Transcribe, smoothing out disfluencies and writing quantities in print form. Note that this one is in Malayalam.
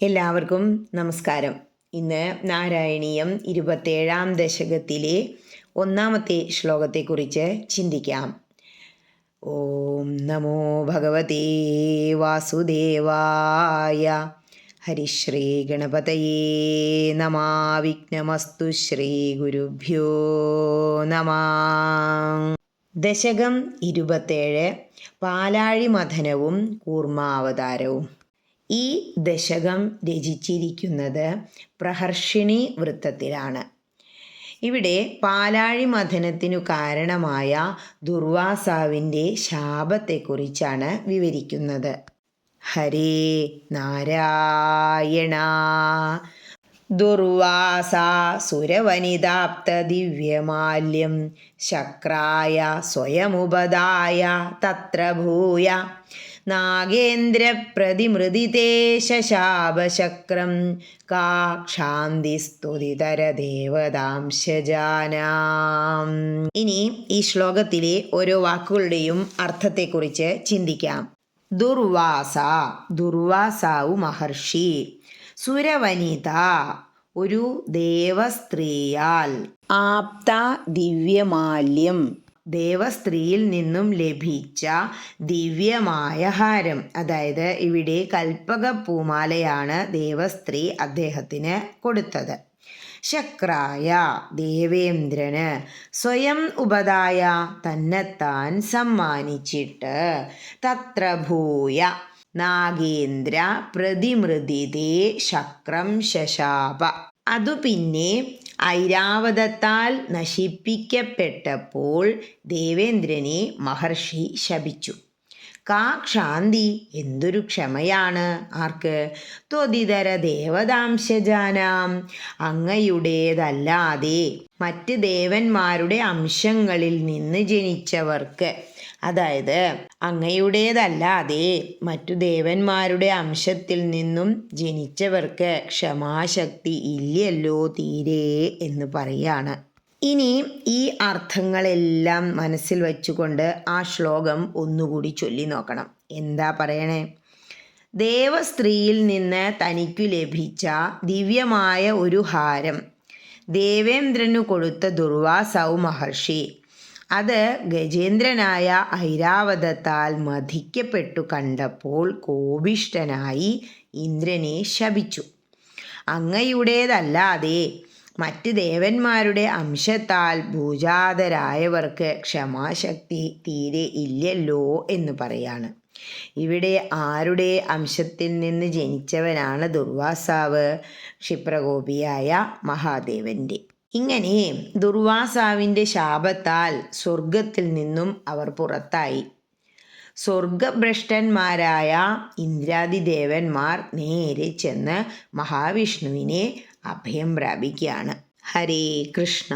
എല്ലാവർക്കും നമസ്കാരം. ഇന്ന് നാരായണീയം 27-ാം ദശകത്തിലെ 1-ാമത്തെ ശ്ലോകത്തെക്കുറിച്ച് ചിന്തിക്കാം. ഓം നമോ ഭഗവതേ വാസുദേവായ. ഹരിശ്രീ ഗണപതയേ നമഃ. വിഘ്നമസ്തു ശ്രീ ഗുരുഭ്യോ നമഃ. ദശകം 27 പാലാഴി മഥനവും കൂർമാവതാരവും. ഈ ദശകം രചിച്ചിരിക്കുന്നത് പ്രഹർഷിണി വൃത്തത്തിലാണ്. ഇവിടെ പാലാഴി മഥനത്തിനു കാരണമായ ദുർവാസാവിൻ്റെ ശാപത്തെക്കുറിച്ചാണ് വിവരിക്കുന്നത്. ഹരേ നാരായണ. ദുർവാസാ സുരവനിതാപ്ത ദിവ്യമാല്യം ശക്രായ സ്വയമുപദായ തത്ര ഭൂയ നാഗേന്ദ്രപ്രതിമൃദിതേ ശശാപശക്രം കാക്ഷാന്തിസ്തുതിതരദേവതാംശജാനാം. ഇനി ഈ ശ്ലോകത്തിലെ ഓരോ വാക്കുകളുടെയും അർത്ഥത്തെക്കുറിച്ച് ചിന്തിക്കാം. ദുർവാസ, ദുർവാസാവു മഹർഷി. സുരവനിത, ഒരു ദേവസ്ത്രീയാൽ. ആപ്ത ദിവ്യമാല്യം, ദേവസ്ത്രീയിൽ നിന്നും ലഭിച്ച ദിവ്യമായ ഹാരം. അതായത് ഇവിടെ കൽപ്പക പൂമാലയാണ് ദേവസ്ത്രീ അദ്ദേഹത്തിന് കൊടുത്തത്. ശക്രായ, ദേവേന്ദ്രന്. സ്വയം ഉപദായ, തന്നെത്താൻ സമ്മാനിച്ചിട്ട്. തത്ര ഭൂയ, നാഗേന്ദ്ര പ്രതിമൃദിതേ ശക്രം ശശാപ. അതു പിന്നെ ഐരാവതത്താൽ നശിപ്പിക്കപ്പെട്ടപ്പോൾ ദേവേന്ദ്രനെ മഹർഷി ശപിച്ചു. കാക്ഷാന്തി, എന്തൊരു ക്ഷമയാണ്. ആർക്ക്? ത്വതിതര ദേവതാംശജാനാം, അങ്ങയുടേതല്ലാതെ മറ്റ് ദേവന്മാരുടെ അംശങ്ങളിൽ നിന്ന് ജനിച്ചവർക്ക്. അതായത് അങ്ങയുടേതല്ലാതെ മറ്റു ദേവന്മാരുടെ അംശത്തിൽ നിന്നും ജനിച്ചവർക്ക് ക്ഷമാശക്തി ഇല്ലല്ലോ തീരെ എന്ന് പറയാണ്. ഇനി ഈ അർത്ഥങ്ങളെല്ലാം മനസ്സിൽ വച്ചുകൊണ്ട് ആ ശ്ലോകം ഒന്നുകൂടി ചൊല്ലി നോക്കണം. എന്താ പറയണേ? ദേവസ്ത്രീയിൽ നിന്ന് തനിക്കു ലഭിച്ച ദിവ്യമായ ഒരു ഹാരം ദേവേന്ദ്രനു കൊടുത്ത ദുർവാസാവു മഹർഷി അത് ഗജേന്ദ്രനായ ഐരാവതത്താൽ മഥിക്കപ്പെട്ടു കണ്ടപ്പോൾ കോപിഷ്ഠനായി ഇന്ദ്രനെ ശപിച്ചു. അങ്ങയുടേതല്ലാതെ മറ്റ് ദേവന്മാരുടെ അംശത്താൽ ഭൂജാതരായവർക്ക് ക്ഷമാശക്തി തീരെ ഇല്ലല്ലോ എന്ന് പറയാണ്. ഇവിടെ ആരുടെ അംശത്തിൽ നിന്ന് ജനിച്ചവനാണ് ദുർവാസാവ്? ക്ഷിപ്രകോപിയായ മഹാദേവന്റെ. ഇങ്ങനെ ദുർവാസാവിൻ്റെ ശാപത്താൽ സ്വർഗത്തിൽ നിന്നും അവർ പുറത്തായി. സ്വർഗഭ്രഷ്ടന്മാരായ ഇന്ദ്രാദി ദേവന്മാർ നേരെ ചെന്ന് മഹാവിഷ്ണുവിനെ അഭയം പ്രാപിക്കുകയാണ്. ഹരേ കൃഷ്ണ.